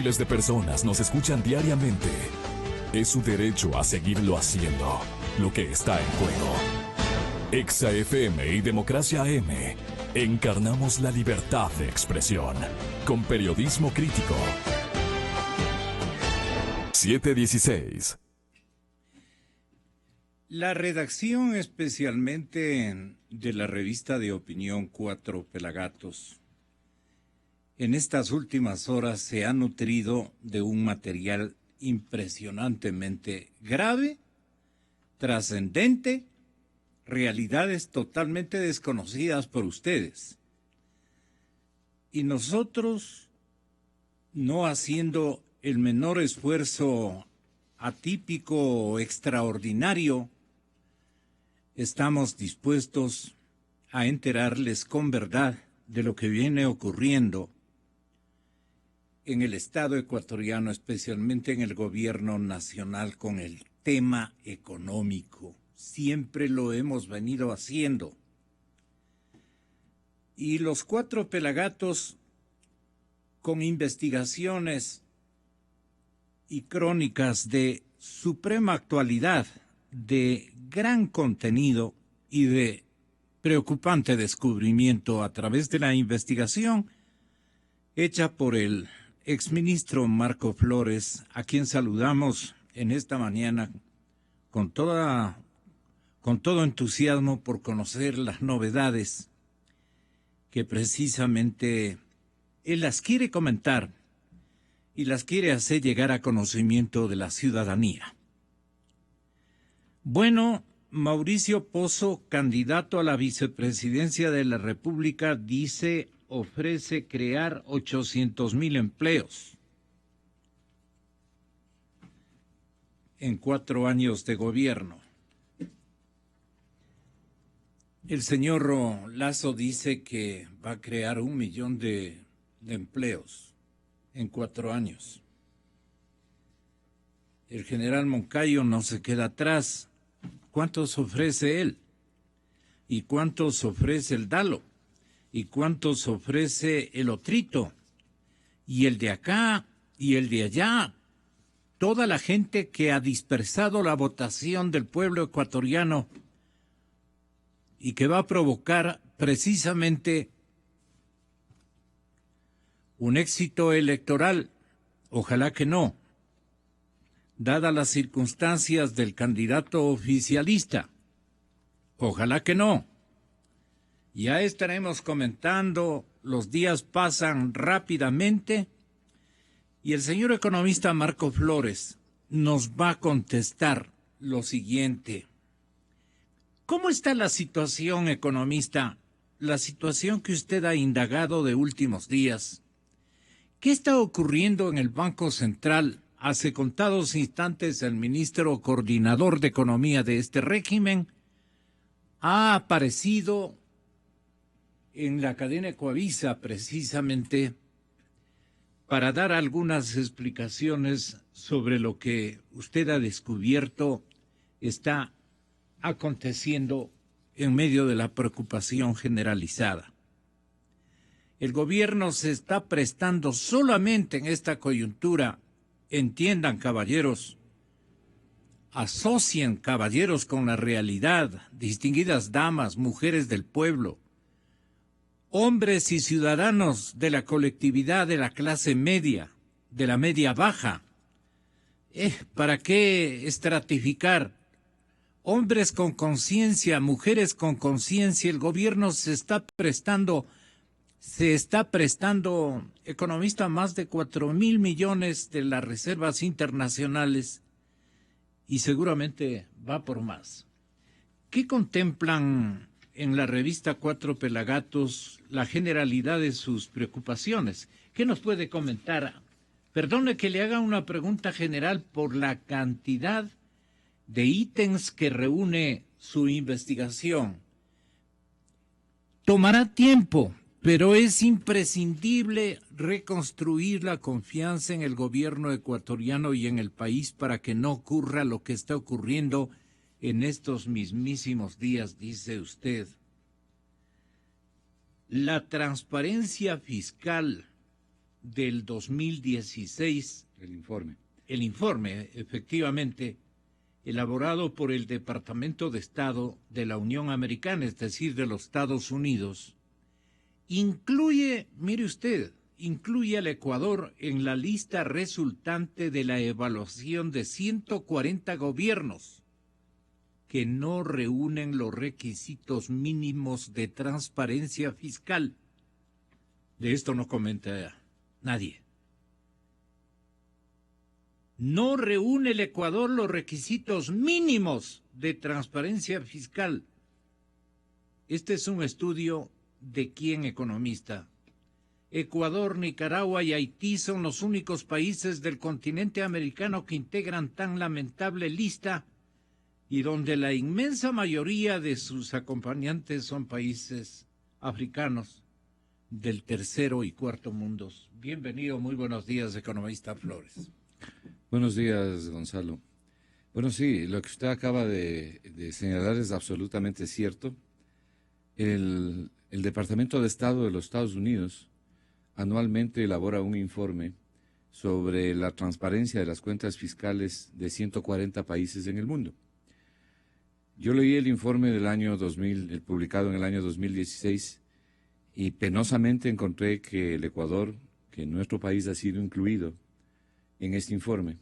Miles de personas nos escuchan diariamente. Es su derecho a seguirlo haciendo. Lo que está en juego. Exa FM y Democracia AM. Encarnamos la libertad de expresión. Con periodismo crítico. 716. La redacción, especialmente de la revista de opinión Cuatro Pelagatos, en estas últimas horas se ha nutrido de un material impresionantemente grave, trascendente, realidades totalmente desconocidas por ustedes. Y nosotros, no haciendo el menor esfuerzo atípico o extraordinario, estamos dispuestos a enterarles con verdad de lo que viene ocurriendo en el Estado ecuatoriano, especialmente en el gobierno nacional, con el tema económico. Siempre lo hemos venido haciendo. Y los Cuatro Pelagatos, con investigaciones y crónicas de suprema actualidad, de gran contenido y de preocupante descubrimiento a través de la investigación hecha por el exministro Marco Flores, a quien saludamos en esta mañana con todo entusiasmo por conocer las novedades que precisamente él las quiere comentar y las quiere hacer llegar a conocimiento de la ciudadanía. Bueno, Mauricio Pozo, candidato a la vicepresidencia de la República, ofrece crear 800,000 empleos en 4 años de gobierno. El señor Lasso dice que va a crear 1 millón de empleos en 4 años. El general Moncayo no se queda atrás. ¿Cuántos ofrece él? ¿Y cuántos ofrece el Dalo? ¿Y cuántos ofrece el Otrito? Y el de acá, y el de allá. Toda la gente que ha dispersado la votación del pueblo ecuatoriano y que va a provocar precisamente un éxito electoral. Ojalá que no, dadas las circunstancias del candidato oficialista. Ojalá que no. Ya estaremos comentando, los días pasan rápidamente y el señor economista Marco Flores nos va a contestar lo siguiente. ¿Cómo está la situación, economista? La situación que usted ha indagado de últimos días. ¿Qué está ocurriendo en el Banco Central? Hace contados instantes el ministro coordinador de Economía de este régimen ha aparecido en la cadena Ecuavisa precisamente para dar algunas explicaciones sobre lo que usted ha descubierto está aconteciendo en medio de la preocupación generalizada. El gobierno se está prestando solamente en esta coyuntura, entiendan caballeros, asocien caballeros con la realidad, distinguidas damas, mujeres del pueblo, hombres y ciudadanos de la colectividad de la clase media, de la media baja. ¿Para qué estratificar? Hombres con conciencia, mujeres con conciencia, el gobierno se está prestando, economista, más de 4,000 millones de las reservas internacionales y seguramente va por más. ¿Qué contemplan en la revista Cuatro Pelagatos la generalidad de sus preocupaciones? ¿Qué nos puede comentar? Perdone que le haga una pregunta general por la cantidad de ítems que reúne su investigación. Tomará tiempo, pero es imprescindible reconstruir la confianza en el gobierno ecuatoriano y en el país para que no ocurra lo que está ocurriendo en estos mismísimos días, dice usted. La transparencia fiscal del 2016. El informe, efectivamente, elaborado por el Departamento de Estado de la Unión Americana, es decir, de los Estados Unidos, incluye, mire usted, incluye al Ecuador en la lista resultante de la evaluación de 140 gobiernos que no reúnen los requisitos mínimos de transparencia fiscal. De esto no comenta nadie. No reúne el Ecuador los requisitos mínimos de transparencia fiscal. Este es un estudio de quién economista. Ecuador, Nicaragua y Haití son los únicos países del continente americano que integran tan lamentable lista y donde la inmensa mayoría de sus acompañantes son países africanos del tercero y cuarto mundos. Bienvenido, muy buenos días, economista Flores. Buenos días, Gonzalo. Bueno, sí, lo que usted acaba de señalar es absolutamente cierto. El Departamento de Estado de los Estados Unidos anualmente elabora un informe sobre la transparencia de las cuentas fiscales de 140 países en el mundo. Yo leí el informe del año 2000, publicado en el año 2016, y penosamente encontré que el Ecuador, que nuestro país ha sido incluido en este informe,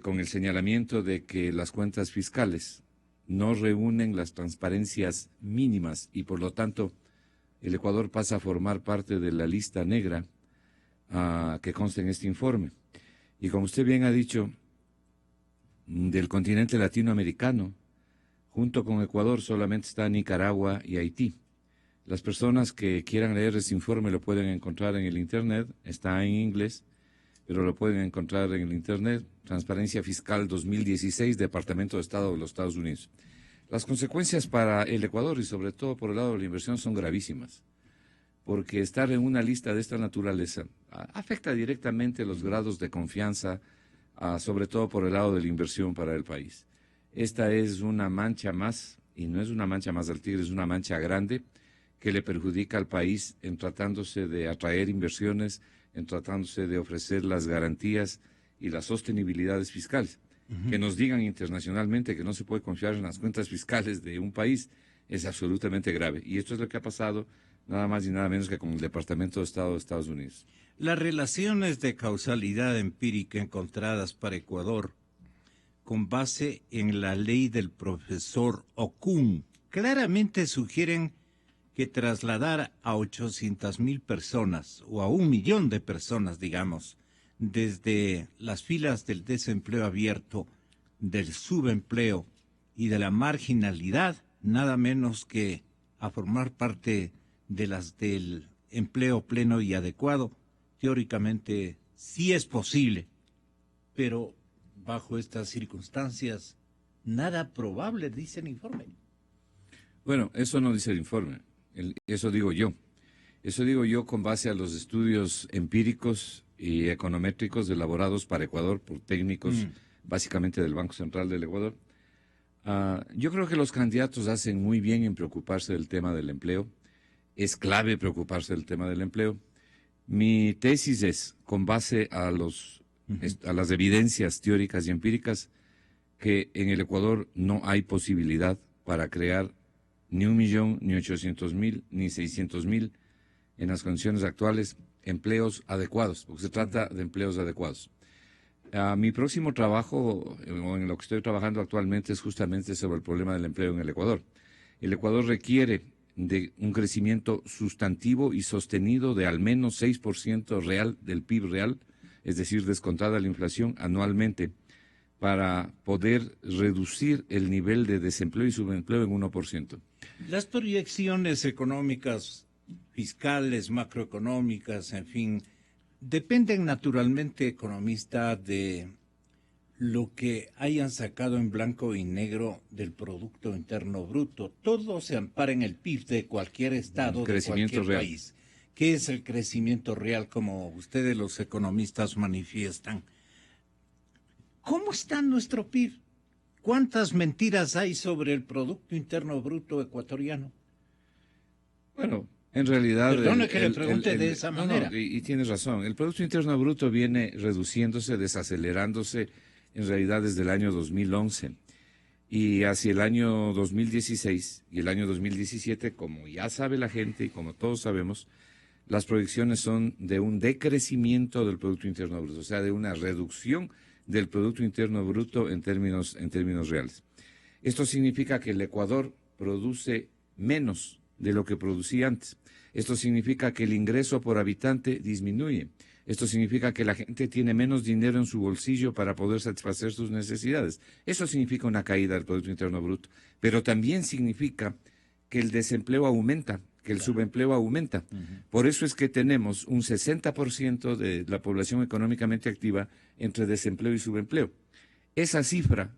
con el señalamiento de que las cuentas fiscales no reúnen las transparencias mínimas y por lo tanto el Ecuador pasa a formar parte de la lista negra que consta en este informe. Y como usted bien ha dicho, del continente latinoamericano, junto con Ecuador solamente está Nicaragua y Haití. Las personas que quieran leer ese informe lo pueden encontrar en el Internet, está en inglés, pero lo pueden encontrar en el Internet, Transparencia Fiscal 2016, Departamento de Estado de los Estados Unidos. Las consecuencias para el Ecuador y sobre todo por el lado de la inversión son gravísimas, porque estar en una lista de esta naturaleza afecta directamente los grados de confianza, sobre todo por el lado de la inversión para el país. Esta es una mancha más, y no es una mancha más del tigre, es una mancha grande que le perjudica al país en tratándose de atraer inversiones, en tratándose de ofrecer las garantías y las sostenibilidades fiscales. Que nos digan internacionalmente que no se puede confiar en las cuentas fiscales de un país es absolutamente grave. Y esto es lo que ha pasado nada más y nada menos que con el Departamento de Estado de Estados Unidos. Las relaciones de causalidad empírica encontradas para Ecuador con base en la ley del profesor Okun claramente sugieren que trasladar a 800,000 personas o a 1,000,000 de personas, digamos, desde las filas del desempleo abierto, del subempleo y de la marginalidad, nada menos que a formar parte de las del empleo pleno y adecuado, teóricamente sí es posible, pero bajo estas circunstancias, nada probable, dice el informe. Bueno, eso no dice el informe, eso digo yo. Eso digo yo con base a los estudios empíricos y econométricos elaborados para Ecuador por técnicos básicamente del Banco Central del Ecuador. Yo creo que los candidatos hacen muy bien en preocuparse del tema del empleo. Es clave preocuparse del tema del empleo. Mi tesis es, con base a las evidencias teóricas y empíricas, que en el Ecuador no hay posibilidad para crear ni 1,000,000, ni 800,000, ni 600,000 en las condiciones actuales empleos adecuados, porque se trata de empleos adecuados. Mi próximo trabajo, o en lo que estoy trabajando actualmente, es justamente sobre el problema del empleo en el Ecuador. El Ecuador requiere de un crecimiento sustantivo y sostenido de al menos 6% real del PIB real, es decir, descontada la inflación anualmente, para poder reducir el nivel de desempleo y subempleo en 1%. Las proyecciones económicas, fiscales, macroeconómicas, en fin, dependen naturalmente, economista, de lo que hayan sacado en blanco y negro del Producto Interno Bruto. Todo se ampara en el PIB de cualquier estado, de cualquier país. ¿Qué es el crecimiento real, como ustedes los economistas manifiestan? ¿Cómo está nuestro PIB? ¿Cuántas mentiras hay sobre el Producto Interno Bruto ecuatoriano? Bueno, En realidad... Perdone que le pregunte de esa no, manera. no, y tienes razón. El Producto Interno Bruto viene reduciéndose, desacelerándose, en realidad desde el año 2011. Y hacia el año 2016 y el año 2017, como ya sabe la gente y como todos sabemos, las proyecciones son de un decrecimiento del Producto Interno Bruto, o sea, de una reducción del Producto Interno Bruto en términos reales. Esto significa que el Ecuador produce menos de lo que producía antes. Esto significa que el ingreso por habitante disminuye. Esto significa que la gente tiene menos dinero en su bolsillo para poder satisfacer sus necesidades. Eso significa una caída del Producto Interno Bruto. Pero también significa que el desempleo aumenta, que el subempleo aumenta. Por eso es que tenemos un 60% de la población económicamente activa entre desempleo y subempleo. Esa cifra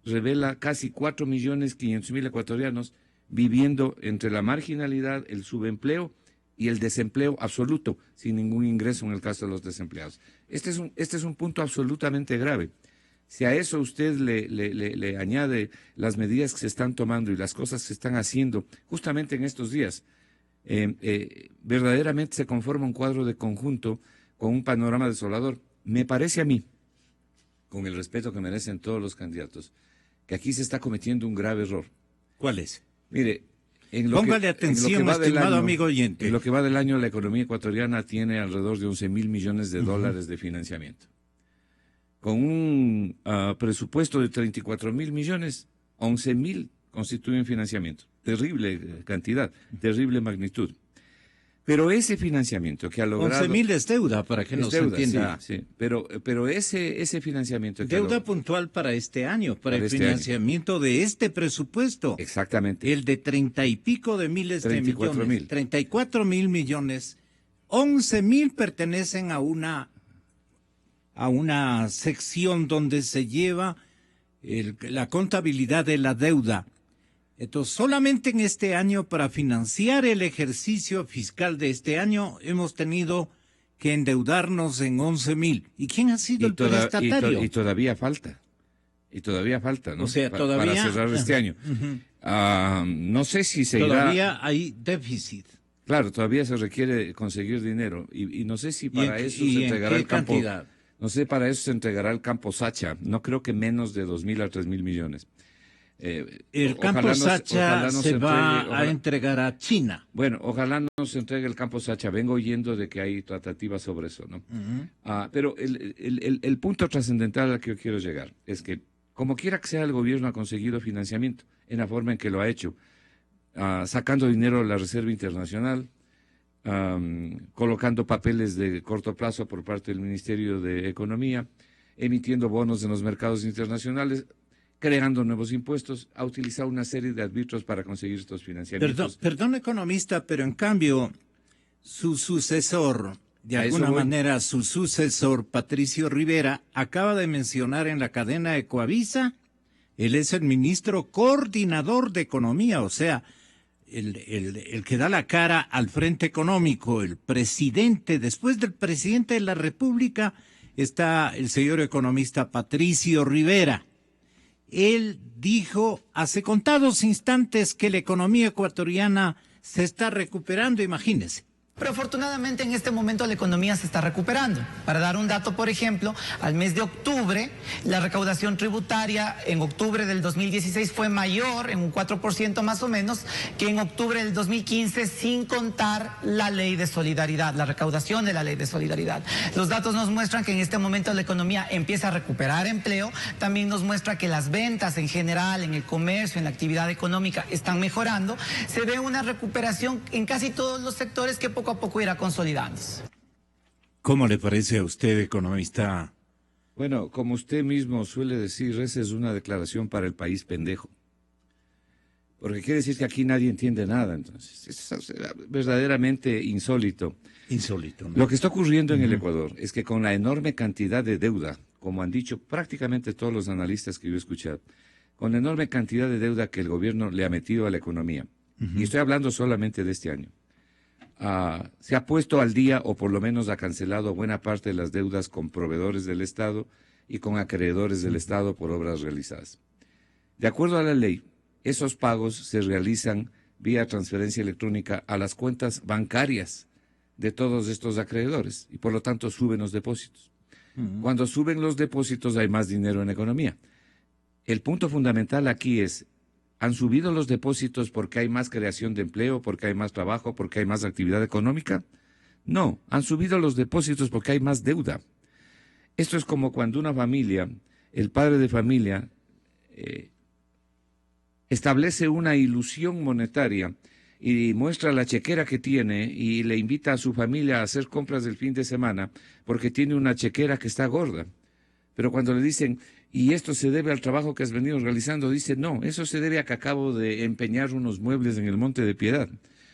revela casi 4.500.000 ecuatorianos viviendo entre la marginalidad, el subempleo y el desempleo absoluto, sin ningún ingreso en el caso de los desempleados. Este es un punto absolutamente grave. Si a eso usted le añade las medidas que se están tomando y las cosas que se están haciendo justamente en estos días, verdaderamente se conforma un cuadro de conjunto con un panorama desolador. Me parece a mí, con el respeto que merecen todos los candidatos, que aquí se está cometiendo un grave error. ¿Cuál es? Mire, póngale atención, estimado amigo oyente. En lo que va del año, la economía ecuatoriana tiene alrededor de 11.000 millones de dólares de financiamiento. Con un presupuesto de 34.000 millones, 11.000 constituyen financiamiento. Terrible cantidad, terrible magnitud. Pero ese financiamiento que ha logrado... 11.000 es deuda, para que nos entienda. Sí. Pero ese financiamiento... Deuda puntual para este año, para el financiamiento de este presupuesto. Exactamente. El de 30 y pico de miles de millones. 34.000 millones. 11.000 pertenecen a una sección donde se lleva la contabilidad de la deuda. Entonces, solamente en este año, para financiar el ejercicio fiscal de este año, hemos tenido que endeudarnos en 11.000. ¿Y quién ha sido el prestatario? Y todavía falta. ¿No? O sea, todavía... Para cerrar este año. No sé si se todavía hay déficit. Claro, todavía se requiere conseguir dinero. Y no sé si para eso se entregará el campo... cantidad? No sé, para eso se entregará el campo Sacha. No creo que menos de 2.000 a 3.000 millones. El campo Sacha se va a entregar a China. Bueno, ojalá no se entregue el campo Sacha. Vengo oyendo de que hay tratativas sobre eso, ¿no? Pero el punto trascendental al que yo quiero llegar es que, como quiera que sea, el gobierno ha conseguido financiamiento en la forma en que lo ha hecho, sacando dinero de la Reserva Internacional, colocando papeles de corto plazo por parte del Ministerio de Economía, emitiendo bonos en los mercados internacionales, creando nuevos impuestos, ha utilizado una serie de árbitros para conseguir estos financiamientos. Perdón, economista, pero en cambio, su sucesor, Patricio Rivera, acaba de mencionar en la cadena Ecoavisa, él es el ministro coordinador de Economía, o sea, el que da la cara al frente económico, el presidente, después del presidente de la República, está el señor economista Patricio Rivera. Él dijo hace contados instantes que la economía ecuatoriana se está recuperando, imagínese. Pero afortunadamente en este momento la economía se está recuperando. Para dar un dato, por ejemplo, al mes de octubre, la recaudación tributaria en octubre del 2016 fue mayor, en un 4% más o menos, que en octubre del 2015, sin contar la ley de solidaridad, la recaudación de la ley de solidaridad. Los datos nos muestran que en este momento la economía empieza a recuperar empleo, también nos muestra que las ventas en general, en el comercio, en la actividad económica, están mejorando. Se ve una recuperación en casi todos los sectores que poco a poco irá consolidándose. ¿Cómo le parece a usted, economista? Bueno, como usted mismo suele decir, esa es una declaración para el país pendejo. Porque quiere decir que aquí nadie entiende nada, entonces. Es verdaderamente insólito. Insólito, ¿no? Lo que está ocurriendo en el Ecuador es que con la enorme cantidad de deuda, como han dicho prácticamente todos los analistas que yo he escuchado, con la enorme cantidad de deuda que el gobierno le ha metido a la economía, y estoy hablando solamente de este año, se ha puesto al día, o por lo menos ha cancelado buena parte de las deudas con proveedores del Estado y con acreedores del Estado por obras realizadas. De acuerdo a la ley, esos pagos se realizan vía transferencia electrónica a las cuentas bancarias de todos estos acreedores y por lo tanto suben los depósitos. Cuando suben los depósitos hay más dinero en la economía. El punto fundamental aquí es, ¿han subido los depósitos porque hay más creación de empleo, porque hay más trabajo, porque hay más actividad económica? No, han subido los depósitos porque hay más deuda. Esto es como cuando una familia, el padre de familia, establece una ilusión monetaria y muestra la chequera que tiene y le invita a su familia a hacer compras del fin de semana porque tiene una chequera que está gorda. Pero cuando le dicen, ¿y esto se debe al trabajo que has venido realizando? Dice, no, eso se debe a que acabo de empeñar unos muebles en el Monte de Piedad.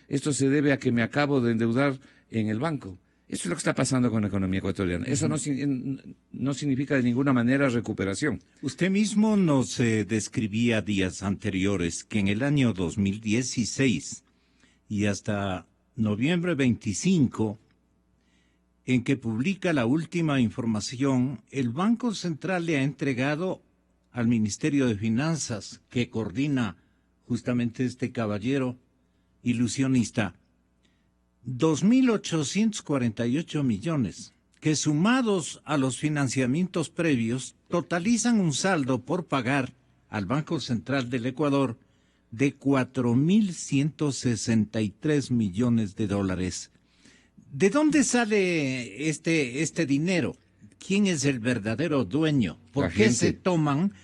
Esto se debe a que me acabo de endeudar en el banco. Eso es lo que está pasando con la economía ecuatoriana. Eso no significa de ninguna manera recuperación. Usted mismo nos describía días anteriores que en el año 2016 y hasta noviembre 25, en que publica la última información, el Banco Central le ha entregado al Ministerio de Finanzas, que coordina justamente este caballero ilusionista, 2.848 millones, que sumados a los financiamientos previos, totalizan un saldo por pagar al Banco Central del Ecuador de 4.163 millones de dólares. ¿De dónde sale este dinero? ¿Quién es el verdadero dueño? ¿Por qué se toman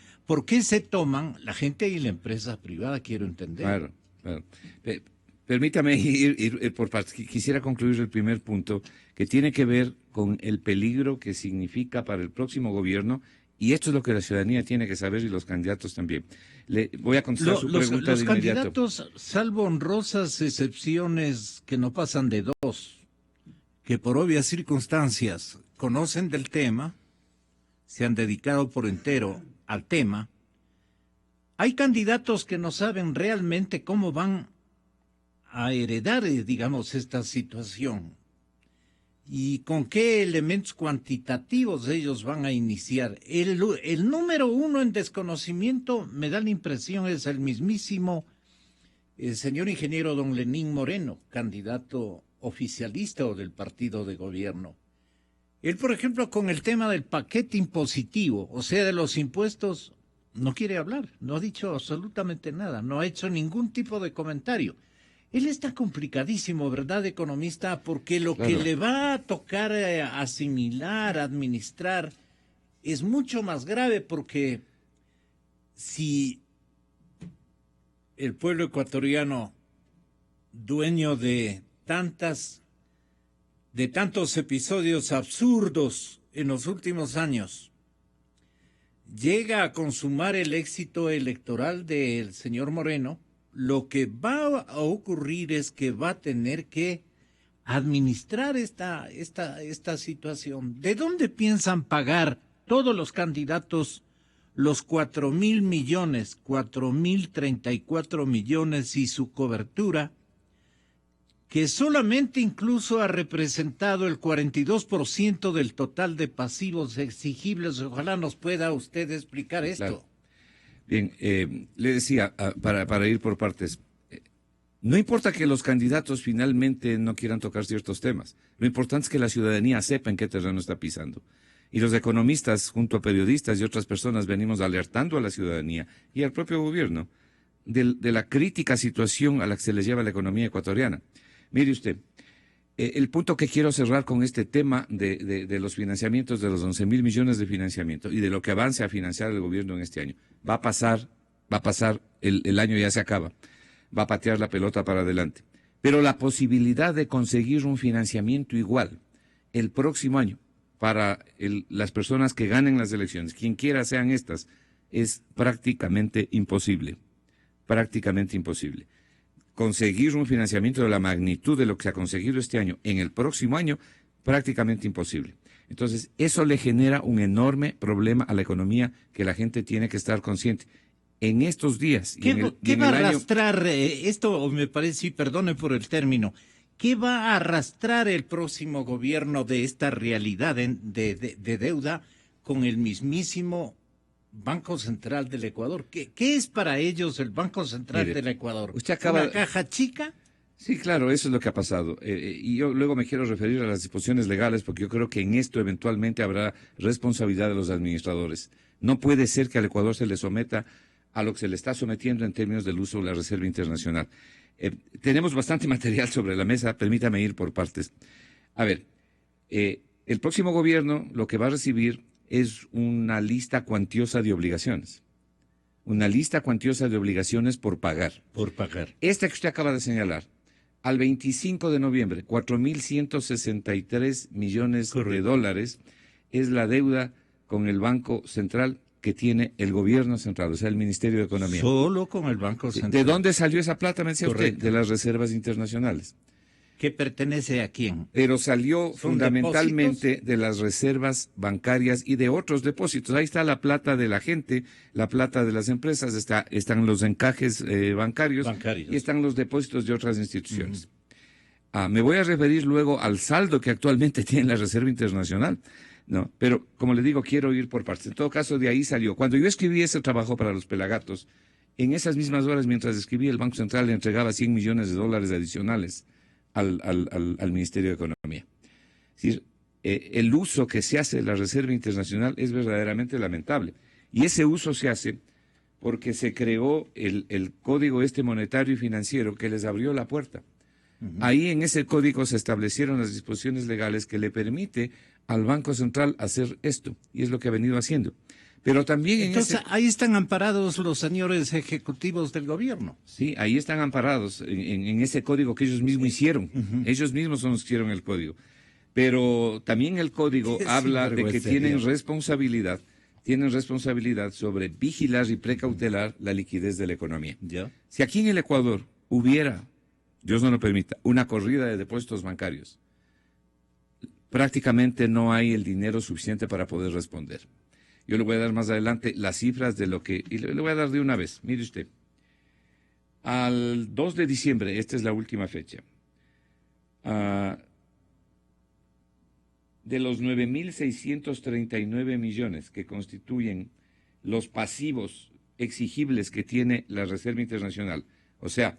la gente y la empresa privada? Quiero entender. Claro, claro. Permítame ir por partes. Quisiera concluir el primer punto, que tiene que ver con el peligro que significa para el próximo gobierno, y esto es lo que la ciudadanía tiene que saber y los candidatos también. Le voy a contestar su pregunta de inmediato. Los candidatos, salvo honrosas excepciones que no pasan de dos, que por obvias circunstancias conocen del tema, se han dedicado por entero al tema, hay candidatos que no saben realmente cómo van a heredar, digamos, esta situación y con qué elementos cuantitativos ellos van a iniciar. El número uno en desconocimiento, me da la impresión, es el mismísimo señor ingeniero don Lenín Moreno, candidato oficialista o del partido de gobierno. Él, por ejemplo, con el tema del paquete impositivo, o sea, de los impuestos, no quiere hablar, no ha dicho absolutamente nada, no ha hecho ningún tipo de comentario. Él está complicadísimo, ¿verdad, economista? Porque lo que le va a tocar asimilar, administrar, es mucho más grave, porque si el pueblo ecuatoriano, dueño de tantos episodios absurdos en los últimos años, llega a consumar el éxito electoral del señor Moreno, lo que va a ocurrir es que va a tener que administrar esta situación. ¿De dónde piensan pagar todos los candidatos los 4.000 millones, 4.034 millones y su cobertura, que solamente incluso ha representado el 42% del total de pasivos exigibles? Ojalá nos pueda usted explicar esto. Claro. Bien, le decía, para ir por partes, no importa que los candidatos finalmente no quieran tocar ciertos temas, lo importante es que la ciudadanía sepa en qué terreno está pisando. Y los economistas, junto a periodistas y otras personas, venimos alertando a la ciudadanía y al propio gobierno de la crítica situación a la que se les lleva la economía ecuatoriana. Mire usted, el punto que quiero cerrar con este tema de los financiamientos, de los 11.000 millones de financiamiento y de lo que avance a financiar el gobierno en este año. Va a pasar, el año ya se acaba, va a patear la pelota para adelante. Pero la posibilidad de conseguir un financiamiento igual el próximo año para las personas que ganen las elecciones, quien quiera sean estas, es prácticamente imposible. Prácticamente imposible. Conseguir un financiamiento de la magnitud de lo que se ha conseguido este año en el próximo año, prácticamente imposible. Entonces, eso le genera un enorme problema a la economía que la gente tiene que estar consciente. En estos días... ¿Qué va a arrastrar esto? Me parece, perdone por el término, ¿qué va a arrastrar el próximo gobierno de esta realidad de deuda con el mismísimo Banco Central del Ecuador. ¿Qué es para ellos el Banco Central del Ecuador? Usted acaba... ¿Una caja chica? Sí, claro, eso es lo que ha pasado. Y yo luego me quiero referir a las disposiciones legales porque yo creo que en esto eventualmente habrá responsabilidad de los administradores. No puede ser que al Ecuador se le someta a lo que se le está sometiendo en términos del uso de la Reserva Internacional. Tenemos bastante material sobre la mesa, permítame ir por partes. A ver, el próximo gobierno lo que va a recibir es una lista cuantiosa de obligaciones. Una lista cuantiosa de obligaciones por pagar. Por pagar. Esta que usted acaba de señalar, al 25 de noviembre, 4.163 millones de dólares es la deuda con el Banco Central que tiene el gobierno central, o sea, el Ministerio de Economía. Solo con el Banco Central. ¿De dónde salió esa plata, me decía Correcto. usted? De las reservas internacionales. ¿Qué pertenece a quién? Pero salió fundamentalmente depósitos de las reservas bancarias y de otros depósitos. Ahí está la plata de la gente, la plata de las empresas, están los encajes bancarios y están los depósitos de otras instituciones. Me voy a referir luego al saldo que actualmente tiene la Reserva Internacional. No, pero como le digo, quiero ir por partes. En todo caso, de ahí salió. Cuando yo escribí ese trabajo para los Pelagatos, en esas mismas horas, mientras escribí, el Banco Central le entregaba 100 millones de dólares adicionales al Ministerio de Economía. Es decir, el uso que se hace de la Reserva Internacional es verdaderamente lamentable. Y ese uso se hace porque se creó el Código Monetario y Financiero que les abrió la puerta. Ahí en ese código se establecieron las disposiciones legales que le permite al Banco Central hacer esto, y es lo que ha venido haciendo. Pero también Entonces, ahí están amparados los señores ejecutivos del gobierno. Sí, ahí están amparados en ese código que ellos mismos hicieron. Ellos mismos son los que hicieron el código. Pero también el código habla de que tienen responsabilidad sobre vigilar y precautelar la liquidez de la economía. ¿Ya? Si aquí en el Ecuador hubiera, Dios no lo permita, una corrida de depósitos bancarios, prácticamente no hay el dinero suficiente para poder responder. Yo le voy a dar más adelante las cifras de lo que... Y le voy a dar de una vez. Mire usted. Al 2 de diciembre, esta es la última fecha, de los 9.639 millones que constituyen los pasivos exigibles que tiene la Reserva Internacional, o sea,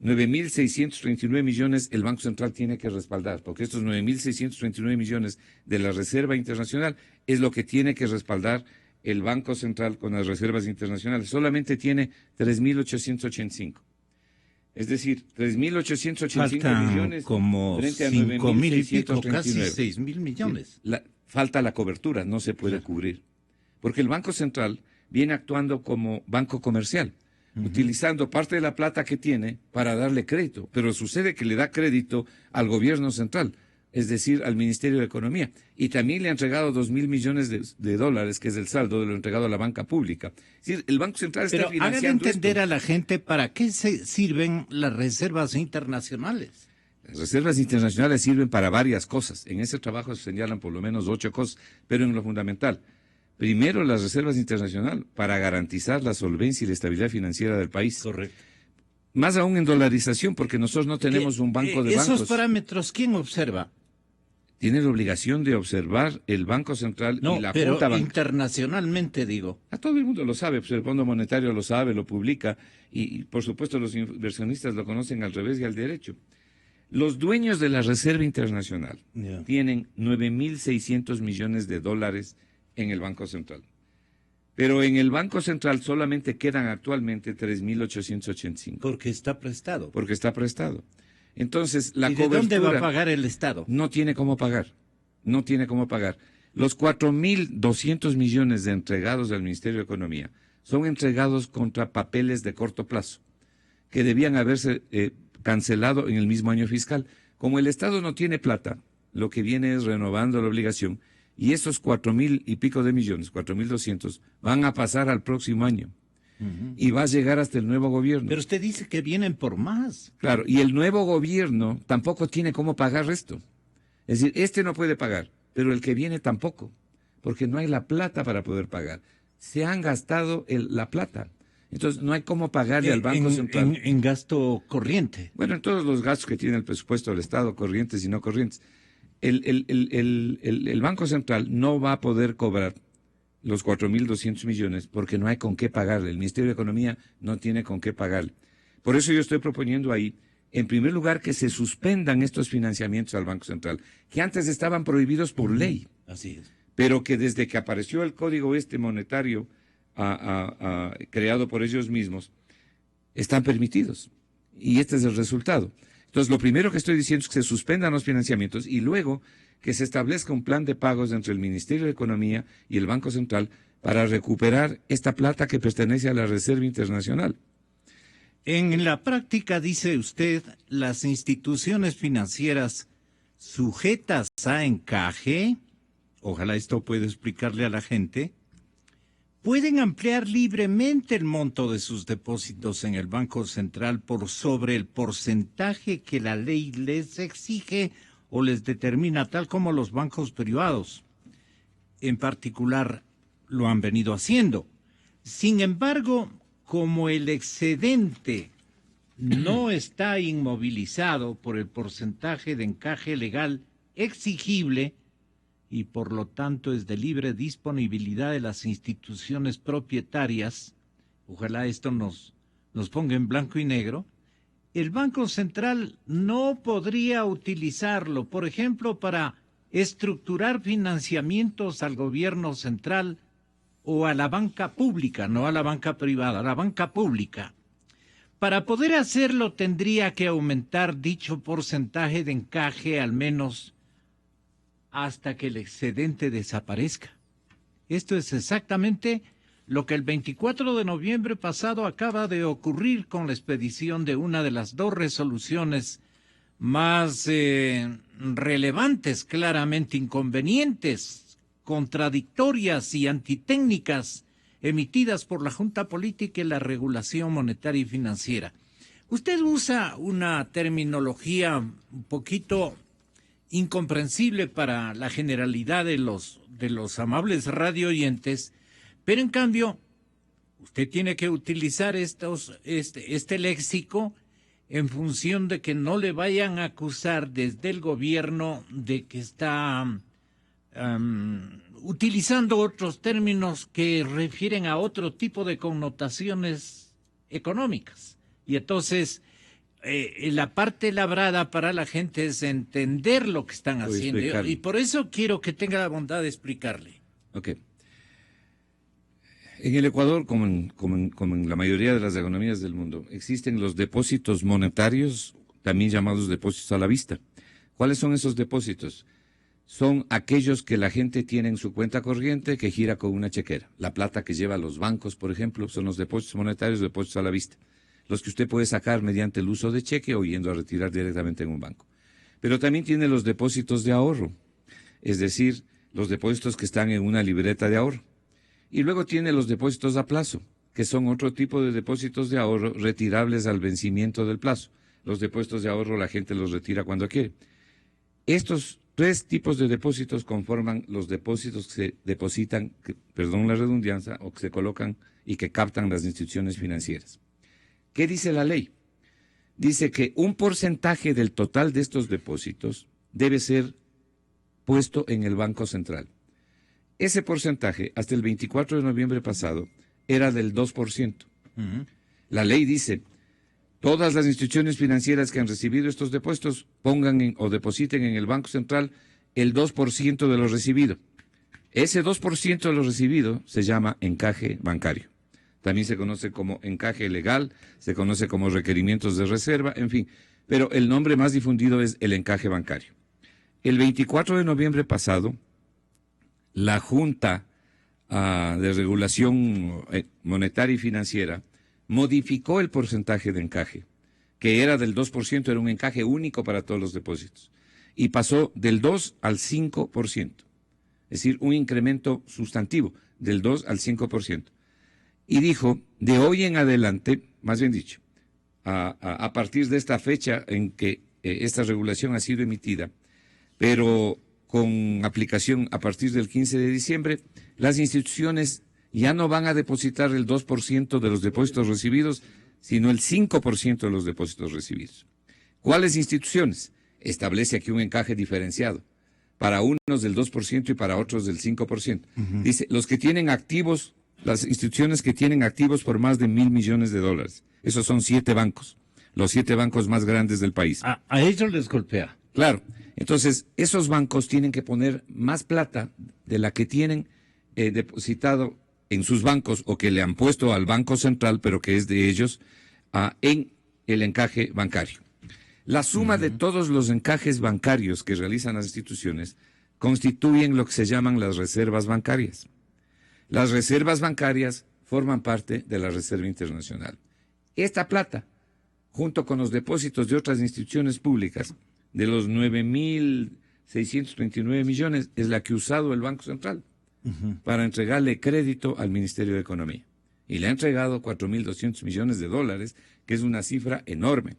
9.639 millones el Banco Central tiene que respaldar, porque estos 9.639 millones de la Reserva Internacional es lo que tiene que respaldar el Banco Central con las reservas internacionales. Solamente tiene 3.885. Es decir, 3.885 millones como frente a 5.000 y pico, 9.639. casi 6.000 millones. Falta la cobertura, no se puede cubrir. Porque el Banco Central viene actuando como banco comercial, utilizando parte de la plata que tiene para darle crédito, pero sucede que le da crédito al gobierno central, es decir, al Ministerio de Economía, y también le ha entregado 2.000 millones de dólares, que es el saldo de lo entregado a la banca pública. Es decir, el Banco Central está Pero financiando háganle entender esto. a la gente para qué se sirven las reservas internacionales. Las reservas internacionales sirven para varias cosas. En ese trabajo se señalan por lo menos 8 cosas, pero en lo fundamental. Primero, las reservas internacionales para garantizar la solvencia y la estabilidad financiera del país. Correcto. Más aún en dolarización, porque nosotros no tenemos un banco de bancos. Esos parámetros, ¿quién observa? Tiene la obligación de observar el Banco Central No, y la pero Junta Bancaria. internacionalmente digo. A todo el mundo lo sabe, pues el Fondo Monetario lo sabe, lo publica, y por supuesto los inversionistas lo conocen al revés y al derecho. Los dueños de la Reserva Internacional tienen 9.600 millones de dólares en el Banco Central. Pero en el Banco Central solamente quedan actualmente 3.885. Porque está prestado. Porque está prestado. Entonces, la ¿Y de cobertura... dónde va a pagar el Estado? No tiene cómo pagar. No tiene cómo pagar. Los 4.200 millones de entregados al Ministerio de Economía son entregados contra papeles de corto plazo, que debían haberse cancelado en el mismo año fiscal. Como el Estado no tiene plata, lo que viene es renovando la obligación, y esos 4.000 y pico de millones, 4.200, van a pasar al próximo año. Y va a llegar hasta el nuevo gobierno. Pero usted dice que vienen por más. Claro, y el nuevo gobierno tampoco tiene cómo pagar esto. Es decir, este no puede pagar, pero el que viene tampoco, porque no hay la plata para poder pagar. Se han gastado la plata. Entonces, no hay cómo pagarle al Banco Central. En gasto corriente. Bueno, en todos los gastos que tiene el presupuesto del Estado, corrientes y no corrientes. El Banco Central no va a poder cobrar los 4.200 millones porque no hay con qué pagarle. El Ministerio de Economía no tiene con qué pagarle. Por eso yo estoy proponiendo ahí, en primer lugar, que se suspendan estos financiamientos al Banco Central, que antes estaban prohibidos por ley. Así es. Pero que desde que apareció el código monetario creado por ellos mismos, están permitidos. Y este es el resultado. Entonces, lo primero que estoy diciendo es que se suspendan los financiamientos y luego que se establezca un plan de pagos entre el Ministerio de Economía y el Banco Central para recuperar esta plata que pertenece a la Reserva Internacional. En la práctica, dice usted, las instituciones financieras sujetas a encaje, ojalá esto pueda explicarle a la gente, pueden ampliar libremente el monto de sus depósitos en el Banco Central por sobre el porcentaje que la ley les exige o les determina, tal como los bancos privados, en particular, lo han venido haciendo. Sin embargo, como el excedente no está inmovilizado por el porcentaje de encaje legal exigible y por lo tanto es de libre disponibilidad de las instituciones propietarias, ojalá esto nos ponga en blanco y negro, el Banco Central no podría utilizarlo, por ejemplo, para estructurar financiamientos al gobierno central o a la banca pública, no a la banca privada, a la banca pública. Para poder hacerlo tendría que aumentar dicho porcentaje de encaje al menos hasta que el excedente desaparezca. Esto es exactamente lo que el 24 de noviembre pasado acaba de ocurrir con la expedición de una de las dos resoluciones más relevantes, claramente inconvenientes, contradictorias y antitécnicas emitidas por la Junta Política y la Regulación Monetaria y Financiera. Usted usa una terminología un poquito incomprensible para la generalidad de los amables radio oyentes, pero en cambio usted tiene que utilizar este léxico en función de que no le vayan a acusar desde el gobierno de que está utilizando otros términos que refieren a otro tipo de connotaciones económicas. Y entonces la parte labrada para la gente es entender lo que están haciendo. Y por eso quiero que tenga la bondad de explicarle. Ok. En el Ecuador, como en la mayoría de las economías del mundo, existen los depósitos monetarios, también llamados depósitos a la vista. ¿Cuáles son esos depósitos? Son aquellos que la gente tiene en su cuenta corriente que gira con una chequera. La plata que lleva a los bancos, por ejemplo, son los depósitos monetarios, depósitos a la vista. Los que usted puede sacar mediante el uso de cheque o yendo a retirar directamente en un banco. Pero también tiene los depósitos de ahorro, es decir, los depósitos que están en una libreta de ahorro. Y luego tiene los depósitos a plazo, que son otro tipo de depósitos de ahorro retirables al vencimiento del plazo. Los depósitos de ahorro la gente los retira cuando quiere. Estos tres tipos de depósitos conforman los depósitos que se depositan, perdón la redundancia, o que se colocan y que captan las instituciones financieras. ¿Qué dice la ley? Dice que un porcentaje del total de estos depósitos debe ser puesto en el Banco Central. Ese porcentaje, hasta el 24 de noviembre pasado, era del 2%. La ley dice, todas las instituciones financieras que han recibido estos depósitos pongan o depositen en el Banco Central el 2% de lo recibido. Ese 2% de lo recibido se llama encaje bancario. También se conoce como encaje legal, se conoce como requerimientos de reserva, en fin. Pero el nombre más difundido es el encaje bancario. El 24 de noviembre pasado, la Junta de Regulación Monetaria y Financiera modificó el porcentaje de encaje, que era del 2%, era un encaje único para todos los depósitos, y pasó del 2 al 5%, es decir, un incremento sustantivo, del 2 al 5%. Y dijo, de hoy en adelante, más bien dicho, a partir de esta fecha en que esta regulación ha sido emitida, pero con aplicación a partir del 15 de diciembre, las instituciones ya no van a depositar el 2% de los depósitos recibidos, sino el 5% de los depósitos recibidos. ¿Cuáles instituciones? Establece aquí un encaje diferenciado. para unos del 2% y para otros del 5%. Dice, los que tienen activos, las instituciones que tienen activos por más de $1.000 millones. Esos son 7 bancos, los 7 bancos más grandes del país. A ellos les golpea. Claro. Entonces, esos bancos tienen que poner más plata de la que tienen depositado en sus bancos o que le han puesto al Banco Central, pero que es de ellos, en el encaje bancario. La suma de todos los encajes bancarios que realizan las instituciones constituyen lo que se llaman las reservas bancarias. Las reservas bancarias forman parte de la Reserva Internacional. Esta plata, junto con los depósitos de otras instituciones públicas, de los 9.639 millones, es la que ha usado el Banco Central para entregarle crédito al Ministerio de Economía. Y le ha entregado $4.200 millones, que es una cifra enorme.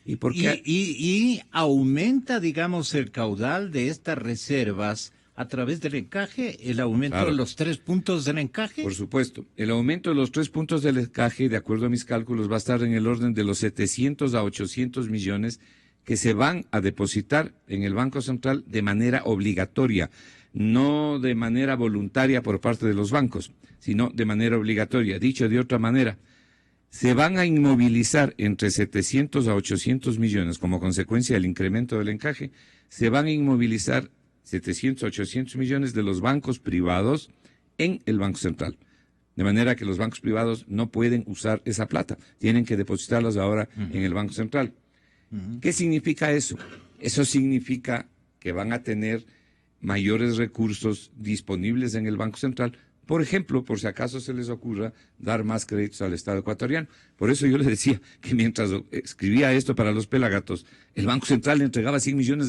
Y aumenta, digamos, el caudal de estas reservas a través del encaje, el aumento de los 3 puntos del encaje. Por supuesto. El aumento de los 3 puntos del encaje, de acuerdo a mis cálculos, va a estar en el orden de los 700 a 800 millones que se van a depositar en el Banco Central de manera obligatoria, no de manera voluntaria por parte de los bancos, sino de manera obligatoria. Dicho de otra manera, se van a inmovilizar entre 700 a 800 millones como consecuencia del incremento del encaje, se van a inmovilizar 700 a 800 millones de los bancos privados en el Banco Central. De manera que los bancos privados no pueden usar esa plata, tienen que depositarlas ahora en el Banco Central. ¿Qué significa eso? Eso significa que van a tener mayores recursos disponibles en el Banco Central. Por ejemplo, por si acaso se les ocurra dar más créditos al Estado ecuatoriano. Por eso yo les decía que mientras escribía esto para los pelagatos, el Banco Central le entregaba $100 millones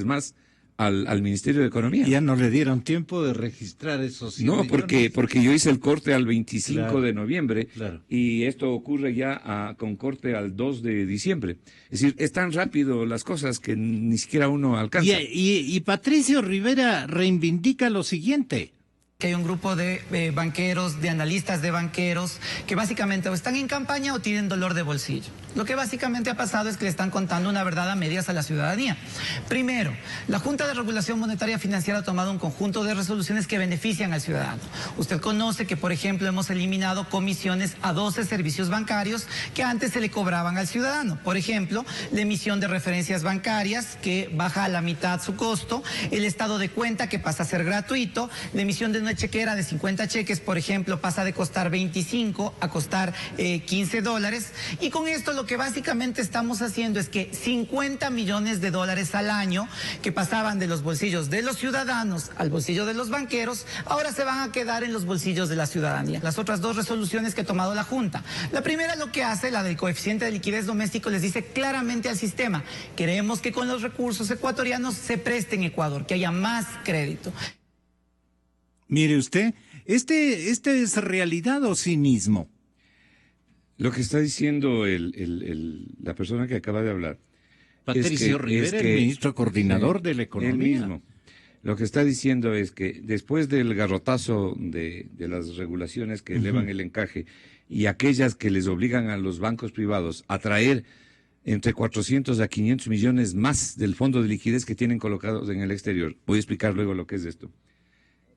más al Ministerio de Economía. Ya no le dieron tiempo de registrar esos 100 No, porque yo hice el corte al 25 de noviembre y esto ocurre ya con corte al 2 de diciembre. Es decir, es tan rápido las cosas que ni siquiera uno alcanza. Y Patricio Rivera reivindica lo siguiente. Que hay un grupo de banqueros, de analistas de banqueros, que básicamente o están en campaña o tienen dolor de bolsillo. Lo que básicamente ha pasado es que le están contando una verdad a medias a la ciudadanía. Primero, la Junta de Regulación Monetaria Financiera ha tomado un conjunto de resoluciones que benefician al ciudadano. Usted conoce que, por ejemplo, hemos eliminado comisiones a 12 servicios bancarios que antes se le cobraban al ciudadano. Por ejemplo, la emisión de referencias bancarias, que baja a la mitad su costo, el estado de cuenta, que pasa a ser gratuito, la emisión de una chequera de 50 cheques, por ejemplo, pasa de costar 25 a costar $15, y con esto lo que básicamente estamos haciendo es que $50 millones al año que pasaban de los bolsillos de los ciudadanos al bolsillo de los banqueros, ahora se van a quedar en los bolsillos de la ciudadanía. Las otras 2 resoluciones que ha tomado la Junta. La primera, lo que hace, la del coeficiente de liquidez doméstico, les dice claramente al sistema: queremos que con los recursos ecuatorianos se preste en Ecuador, que haya más crédito. Mire usted, ¿este es realidad o cinismo? Lo que está diciendo la persona que acaba de hablar. Patricio Rivera, el ministro coordinador de la economía. Él mismo. Lo que está diciendo es que después del garrotazo de las regulaciones que elevan el encaje y aquellas que les obligan a los bancos privados a traer entre 400 a 500 millones más del fondo de liquidez que tienen colocados en el exterior. Voy a explicar luego lo que es esto.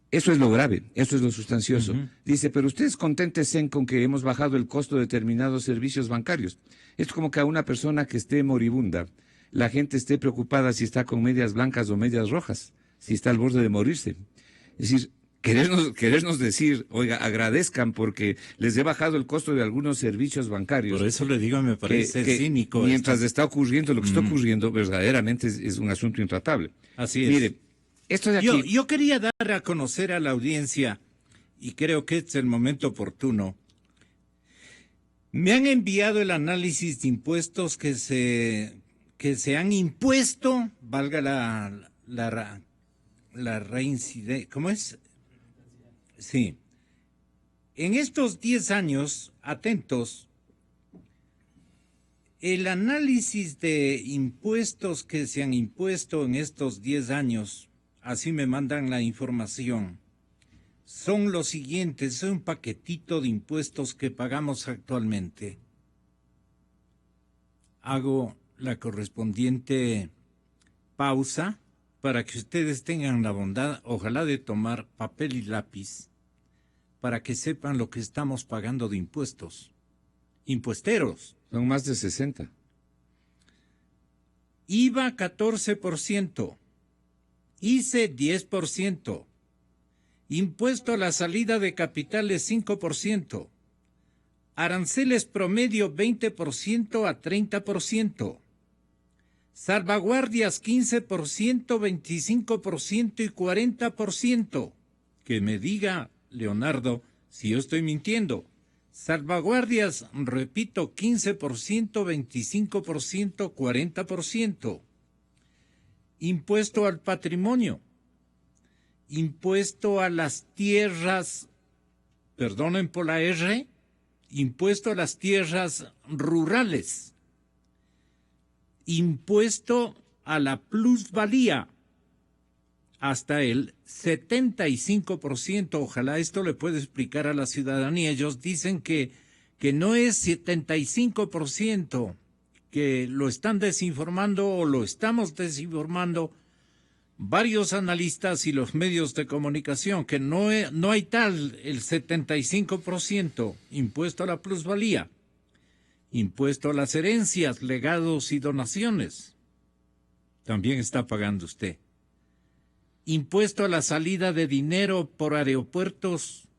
Eso es lo grave, eso es lo sustancioso. Dice, pero ustedes conténtense con que hemos bajado el costo de determinados servicios bancarios. Es como que a una persona que esté moribunda, la gente esté preocupada si está con medias blancas o medias rojas, si está al borde de morirse. Es decir, querernos decir, oiga, agradezcan porque les he bajado el costo de algunos servicios bancarios. Por eso le digo, me parece cínico. Mientras está ocurriendo lo que está ocurriendo, verdaderamente es un asunto intratable. Así es. Mire, esto de aquí... Yo quería dar a conocer a la audiencia, y creo que es el momento oportuno. Me han enviado el análisis de impuestos que se han impuesto, valga la reincidencia, ¿cómo es? Sí. En estos 10 años, atentos, el análisis de impuestos que se han impuesto en estos 10 años, así me mandan la información, son los siguientes, es un paquetito de impuestos que pagamos actualmente. Hago la correspondiente pausa para que ustedes tengan la bondad, ojalá, de tomar papel y lápiz, para que sepan lo que estamos pagando de impuestos. Impuesteros. Son más de 60. IVA 14%, ICE 10%, impuesto a la salida de capitales 5%, aranceles promedio 20% a 30%, salvaguardias 15%, 25% y 40%. Que me diga, Leonardo, si yo estoy mintiendo. Salvaguardias, repito, 15%, 25%, 40%. Impuesto al patrimonio. Impuesto a las tierras, perdonen por la R, impuesto a las tierras rurales. Impuesto a la plusvalía. Hasta el 75%, ojalá esto le pueda explicar a la ciudadanía. Ellos dicen que no es 75%, que lo están desinformando o lo estamos desinformando varios analistas y los medios de comunicación, que no hay tal el 75%, impuesto a la plusvalía, impuesto a las herencias, legados y donaciones. También está pagando usted. Impuesto a la salida de dinero por aeropuertos,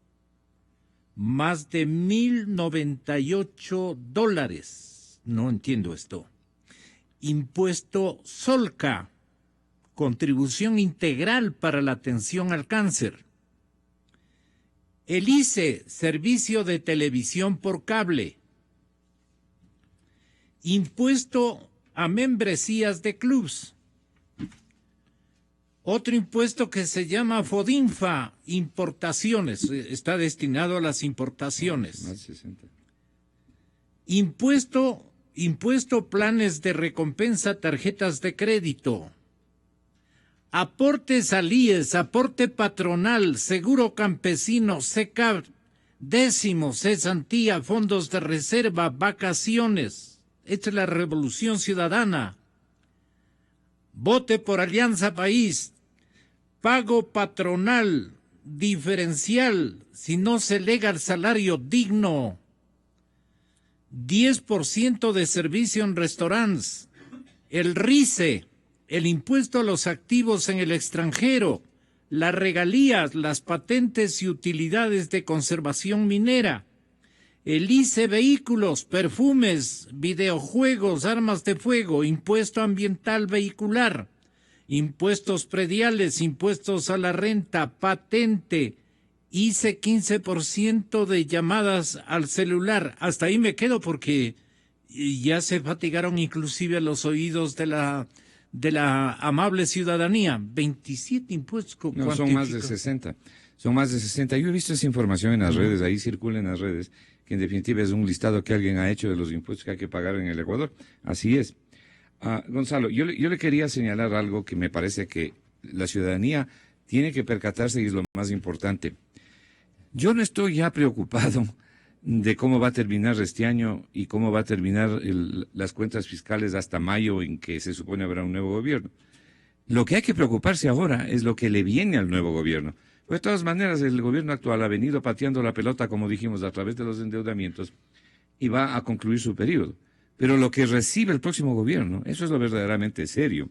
más de $1,098. No entiendo esto. Impuesto Solca, contribución integral para la atención al cáncer. El ICE, servicio de televisión por cable. Impuesto a membresías de clubs. Otro impuesto que se llama FODINFA, importaciones, está destinado a las importaciones. Más de 60. Impuesto planes de recompensa, tarjetas de crédito. Aportes al IES, aporte patronal, seguro campesino, SECAP, décimos, cesantía, fondos de reserva, vacaciones. Esta es la revolución ciudadana. Vote por Alianza País. Pago patronal, diferencial, si no se lega el salario digno. 10% de servicio en restaurantes. El RICE, el impuesto a los activos en el extranjero. Las regalías, las patentes y utilidades de conservación minera. El ICE vehículos, perfumes, videojuegos, armas de fuego, impuesto ambiental vehicular. Impuestos prediales, impuestos a la renta, patente, ICE 15% de llamadas al celular. Hasta ahí me quedo porque ya se fatigaron inclusive los oídos de la amable ciudadanía. 27 impuestos. No, son más de 60. Son más de 60. Yo he visto esa información en las redes, ahí circula en las redes, que en definitiva es un listado que alguien ha hecho de los impuestos que hay que pagar en el Ecuador. Así es. Gonzalo, yo le quería señalar algo que me parece que la ciudadanía tiene que percatarse y es lo más importante. Yo no estoy ya preocupado de cómo va a terminar este año y cómo va a terminar las cuentas fiscales hasta mayo, en que se supone habrá un nuevo gobierno. Lo que hay que preocuparse ahora es lo que le viene al nuevo gobierno. Pues de todas maneras, el gobierno actual ha venido pateando la pelota, como dijimos, a través de los endeudamientos y va a concluir su periodo. Pero lo que recibe el próximo gobierno, eso es lo verdaderamente serio.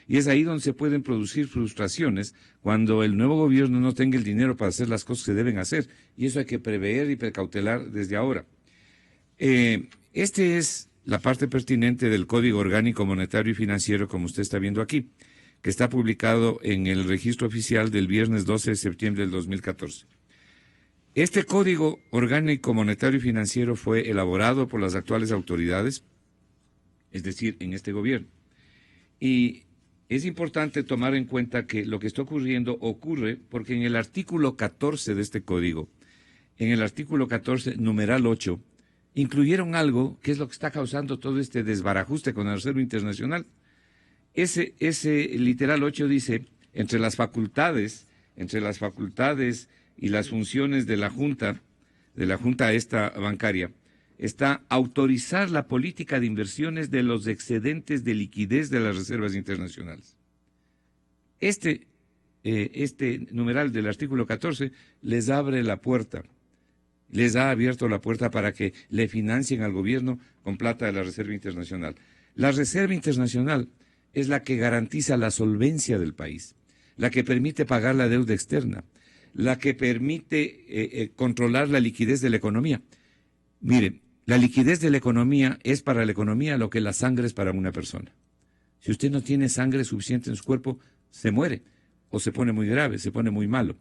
Y es ahí donde se pueden producir frustraciones cuando el nuevo gobierno no tenga el dinero para hacer las cosas que deben hacer. Y eso hay que prever y precautelar desde ahora. Este es la parte pertinente del Código Orgánico Monetario y Financiero, como usted está viendo aquí, que está publicado en el registro oficial del viernes 12 de septiembre del 2014. Este Código Orgánico Monetario y Financiero fue elaborado por las actuales autoridades, es decir, en este gobierno. Y es importante tomar en cuenta que lo que está ocurriendo ocurre porque en el artículo 14 de este código, en el artículo 14, numeral 8, incluyeron algo que es lo que está causando todo este desbarajuste con el Reserva Internacional. Ese literal 8 dice, entre las facultades y las funciones de la Junta esta bancaria, está autorizar la política de inversiones de los excedentes de liquidez de las reservas internacionales. Este numeral del artículo 14 les abre la puerta, les ha abierto la puerta para que le financien al gobierno con plata de la Reserva Internacional. La Reserva Internacional es la que garantiza la solvencia del país, la que permite pagar la deuda externa, la que permite controlar la liquidez de la economía. Mire, la liquidez de la economía es para la economía lo que la sangre es para una persona. Si usted no tiene sangre suficiente en su cuerpo, se muere o se pone muy grave, se pone muy malo.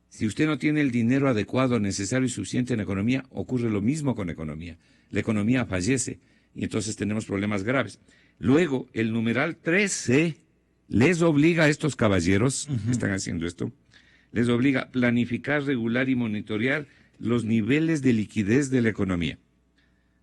Si usted no tiene el dinero adecuado, necesario y suficiente en la economía, ocurre lo mismo con la economía. La economía fallece y entonces tenemos problemas graves. Luego, el numeral 13 les obliga a estos caballeros que están haciendo esto, les obliga a planificar, regular y monitorear los niveles de liquidez de la economía.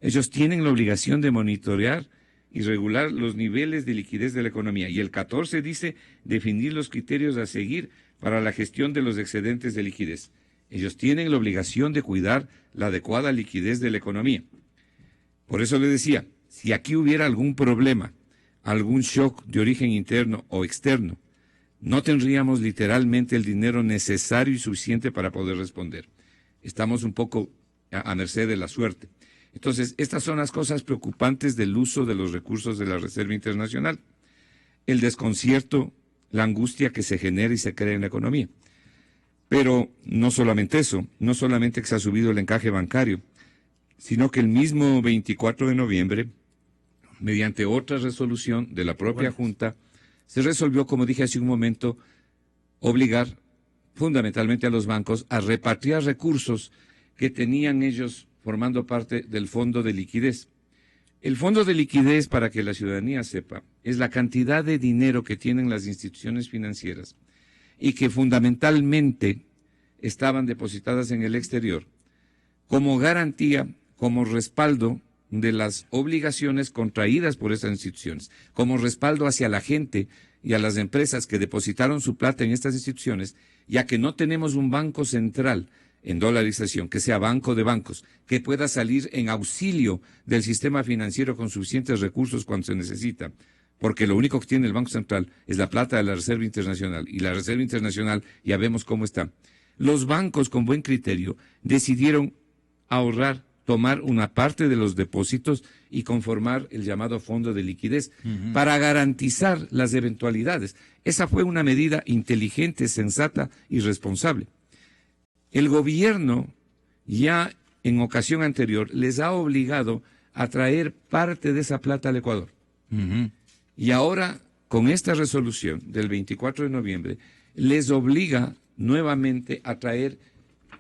Ellos tienen la obligación de monitorear y regular los niveles de liquidez de la economía. Y el 14 dice definir los criterios a seguir para la gestión de los excedentes de liquidez. Ellos tienen la obligación de cuidar la adecuada liquidez de la economía. Por eso le decía, si aquí hubiera algún problema, algún shock de origen interno o externo, no tendríamos literalmente el dinero necesario y suficiente para poder responder. Estamos un poco a merced de la suerte. Entonces, estas son las cosas preocupantes del uso de los recursos de la Reserva Internacional. El desconcierto, la angustia que se genera y se crea en la economía. Pero no solamente eso, no solamente que se ha subido el encaje bancario, sino que el mismo 24 de noviembre, mediante otra resolución de la propia Junta, se resolvió, como dije hace un momento, obligar fundamentalmente a los bancos a repatriar recursos que tenían ellos formando parte del fondo de liquidez. El fondo de liquidez, para que la ciudadanía sepa, es la cantidad de dinero que tienen las instituciones financieras y que fundamentalmente estaban depositadas en el exterior como garantía, como respaldo de las obligaciones contraídas por esas instituciones, como respaldo hacia la gente y a las empresas que depositaron su plata en estas instituciones, ya que no tenemos un banco central en dolarización, que sea banco de bancos, que pueda salir en auxilio del sistema financiero con suficientes recursos cuando se necesita, porque lo único que tiene el Banco Central es la plata de la Reserva Internacional, y la Reserva Internacional ya vemos cómo está. Los bancos, con buen criterio, decidieron ahorrar, tomar una parte de los depósitos y conformar el llamado fondo de liquidez para garantizar las eventualidades. Esa fue una medida inteligente, sensata y responsable. El gobierno ya en ocasión anterior les ha obligado a traer parte de esa plata al Ecuador. Y ahora, con esta resolución del 24 de noviembre, les obliga nuevamente a traer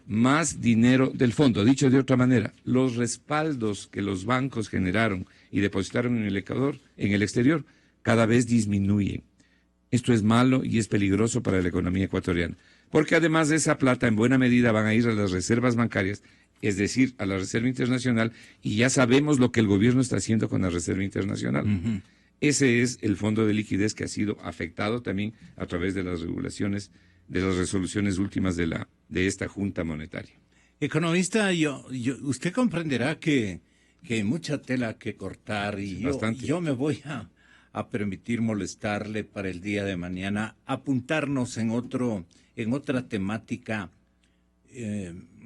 más dinero del fondo. Dicho de otra manera, los respaldos que los bancos generaron y depositaron en el Ecuador, en el exterior, cada vez disminuyen. Esto es malo y es peligroso para la economía ecuatoriana, porque además de esa plata, en buena medida van a ir a las reservas bancarias, es decir, a la Reserva Internacional, y ya sabemos lo que el gobierno está haciendo con la Reserva Internacional. Ese es el fondo de liquidez que ha sido afectado también a través de las regulaciones, de las resoluciones últimas de esta Junta Monetaria. Economista, usted comprenderá que hay mucha tela que cortar y yo me voy a permitir molestarle para el día de mañana, apuntarnos en otra temática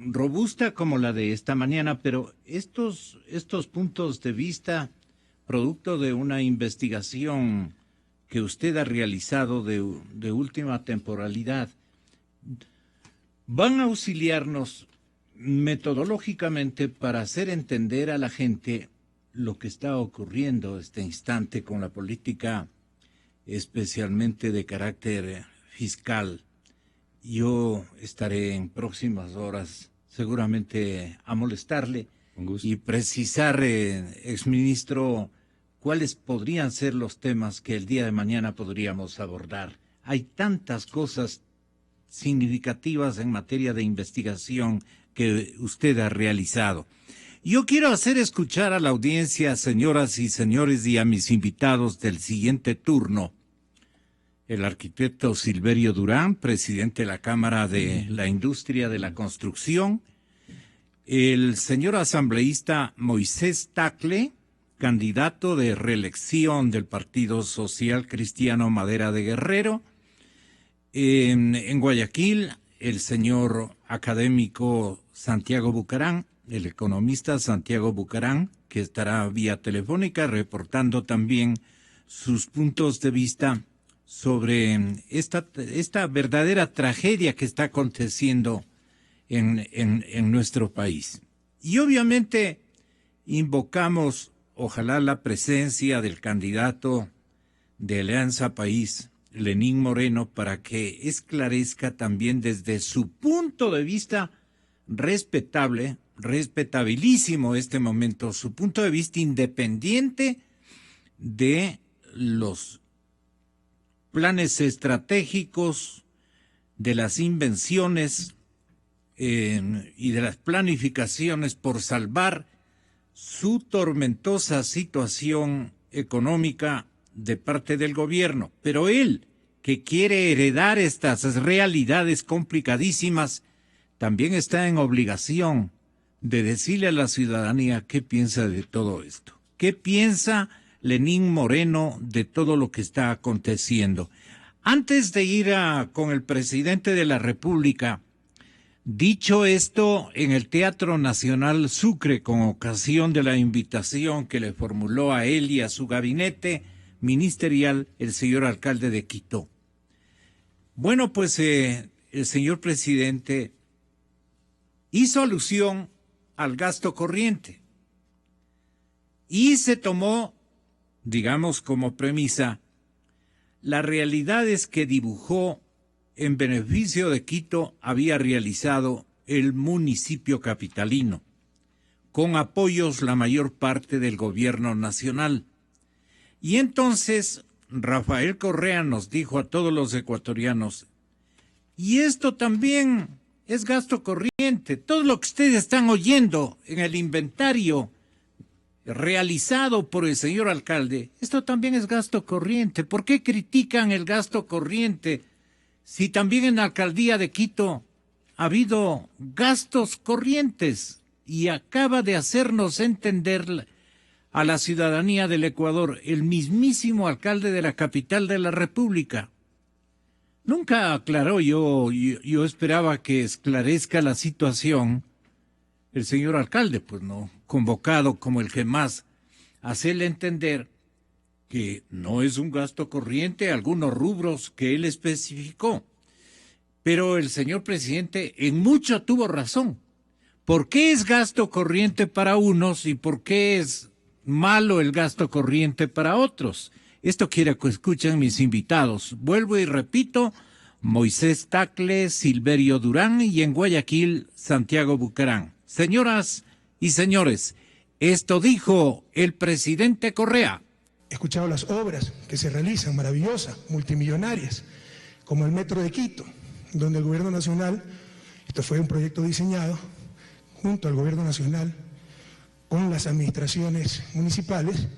robusta como la de esta mañana, pero estos puntos de vista, producto de una investigación que usted ha realizado de última temporalidad, van a auxiliarnos metodológicamente para hacer entender a la gente lo que está ocurriendo este instante con la política, especialmente de carácter fiscal. Yo estaré en próximas horas seguramente a molestarle y precisar, exministro, cuáles podrían ser los temas que el día de mañana podríamos abordar. Hay tantas cosas significativas en materia de investigación que usted ha realizado. Yo quiero hacer escuchar a la audiencia, señoras y señores, y a mis invitados del siguiente turno. El arquitecto Silverio Durán, presidente de la Cámara de la Industria de la Construcción. El señor asambleísta Moisés Tacle, candidato de reelección del Partido Social Cristiano Madera de Guerrero. En Guayaquil, el señor académico Santiago Bucarán, el economista Santiago Bucarán, que estará vía telefónica reportando también sus puntos de vista sobre esta verdadera tragedia que está aconteciendo en nuestro país. Y obviamente invocamos, ojalá, la presencia del candidato de Alianza País, Lenín Moreno, para que esclarezca también desde su punto de vista respetable, respetabilísimo este momento, su punto de vista independiente de los planes estratégicos, de las invenciones y de las planificaciones por salvar su tormentosa situación económica de parte del gobierno. Pero él, que quiere heredar estas realidades complicadísimas, también está en obligación de decirle a la ciudadanía qué piensa de todo esto. ¿Qué piensa Lenín Moreno de todo lo que está aconteciendo? Antes de ir con el presidente de la República, dicho esto en el Teatro Nacional Sucre, con ocasión de la invitación que le formuló a él y a su gabinete ministerial el señor alcalde de Quito. Bueno, pues el señor presidente hizo alusión al gasto corriente y se tomó, digamos, como premisa las realidades que dibujó en beneficio de Quito había realizado el municipio capitalino, con apoyos la mayor parte del gobierno nacional. Y entonces Rafael Correa nos dijo a todos los ecuatorianos, y esto también es gasto corriente, todo lo que ustedes están oyendo en el inventario realizado por el señor alcalde, esto también es gasto corriente. ¿Por qué critican el gasto corriente si también en la alcaldía de Quito ha habido gastos corrientes? Y acaba de hacernos entender a la ciudadanía del Ecuador el mismísimo alcalde de la capital de la República. Nunca aclaró, yo esperaba que esclarezca la situación el señor alcalde, pues no, convocado como el que más, hacerle entender que no es un gasto corriente, algunos rubros que él especificó. Pero el señor presidente en mucho tuvo razón. ¿Por qué es gasto corriente para unos y por qué es malo el gasto corriente para otros? Esto quiero que escuchen mis invitados. Vuelvo y repito, Moisés Tacle, Silverio Durán y en Guayaquil, Santiago Bucarán. Señoras y señores, esto dijo el presidente Correa. He escuchado las obras que se realizan, maravillosas, multimillonarias, como el Metro de Quito, donde el gobierno nacional, esto fue un proyecto diseñado junto al gobierno nacional con las administraciones municipales,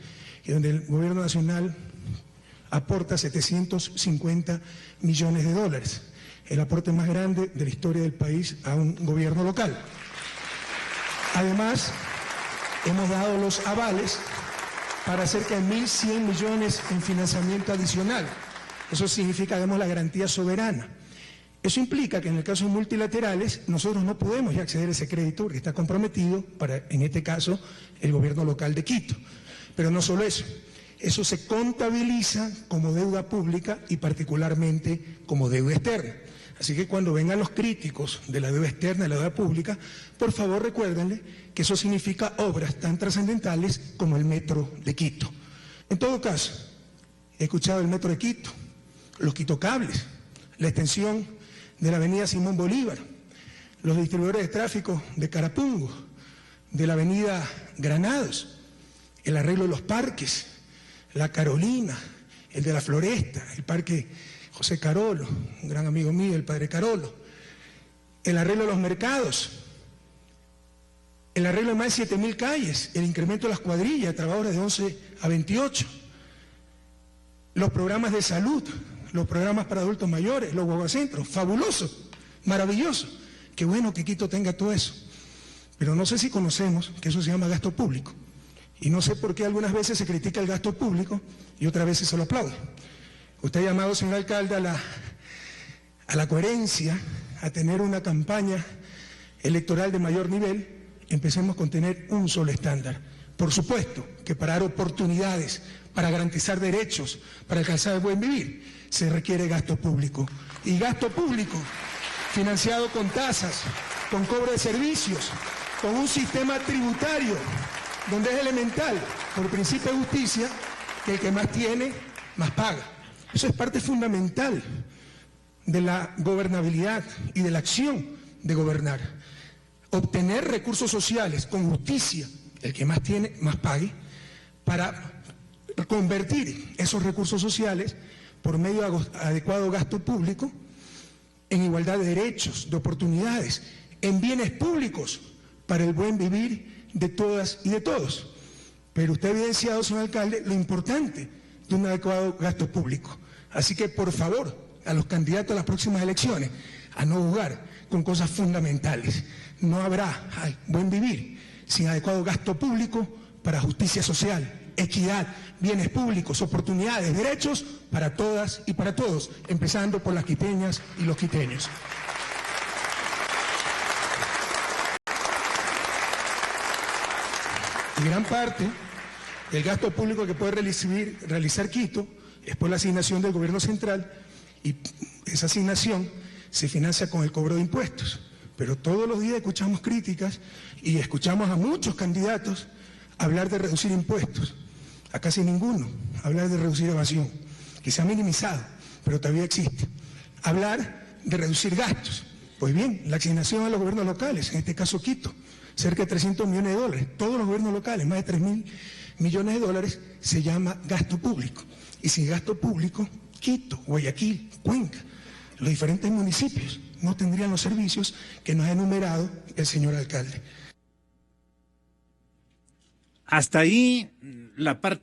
y donde el gobierno nacional aporta 750 millones de dólares, el aporte más grande de la historia del país a un gobierno local. Además, hemos dado los avales para cerca de 1.100 millones en financiamiento adicional. Eso significa, digamos, la garantía soberana. Eso implica que en el caso de multilaterales nosotros no podemos ya acceder a ese crédito porque está comprometido para, en este caso, el gobierno local de Quito. Pero no solo eso, eso se contabiliza como deuda pública y particularmente como deuda externa. Así que cuando vengan los críticos de la deuda externa y la deuda pública, por favor recuérdenle que eso significa obras tan trascendentales como el Metro de Quito. En todo caso, he escuchado el Metro de Quito, los Quitocables, la extensión de la avenida Simón Bolívar, los distribuidores de tráfico de Carapungo, de la avenida Granados, el arreglo de los parques, la Carolina, el de la Floresta, el parque José Carolo, un gran amigo mío, el padre Carolo, el arreglo de los mercados, el arreglo de más de 7.000 calles, el incremento de las cuadrillas de trabajadores de 11 a 28, los programas de salud, los programas para adultos mayores, los guaguacentros, fabuloso, maravilloso. Qué bueno que Quito tenga todo eso. Pero no sé si conocemos que eso se llama gasto público. Y no sé por qué algunas veces se critica el gasto público y otras veces se lo aplaude. Usted ha llamado, señor alcalde, a la a la coherencia, a tener una campaña electoral de mayor nivel, empecemos con tener un solo estándar. Por supuesto que para dar oportunidades, para garantizar derechos, para alcanzar el buen vivir, se requiere gasto público. Y gasto público financiado con tasas, con cobro de servicios, con un sistema tributario donde es elemental, por principio de justicia, que el que más tiene, más paga. Eso es parte fundamental de la gobernabilidad y de la acción de gobernar. Obtener recursos sociales con justicia, el que más tiene, más pague, para convertir esos recursos sociales por medio de adecuado gasto público en igualdad de derechos, de oportunidades, en bienes públicos para el buen vivir de todas y de todos. Pero usted ha evidenciado, señor alcalde, lo importante de un adecuado gasto público. Así que, por favor, a los candidatos a las próximas elecciones, a no jugar con cosas fundamentales. No habrá buen vivir sin adecuado gasto público para justicia social, equidad, bienes públicos, oportunidades, derechos para todas y para todos, empezando por las quiteñas y los quiteños. Y gran parte del gasto público que puede realizar Quito es por la asignación del gobierno central, y esa asignación se financia con el cobro de impuestos. Pero todos los días escuchamos críticas y escuchamos a muchos candidatos hablar de reducir impuestos. A casi ninguno hablar de reducir evasión, que se ha minimizado, pero todavía existe. Hablar de reducir gastos. Pues bien, la asignación a los gobiernos locales, en este caso Quito, cerca de 300 millones de dólares. Todos los gobiernos locales, más de 3.000 millones de dólares, se llama gasto público. Y sin gasto público, Quito, Guayaquil, Cuenca, los diferentes municipios no tendrían los servicios que nos ha enumerado el señor alcalde. Hasta ahí la parte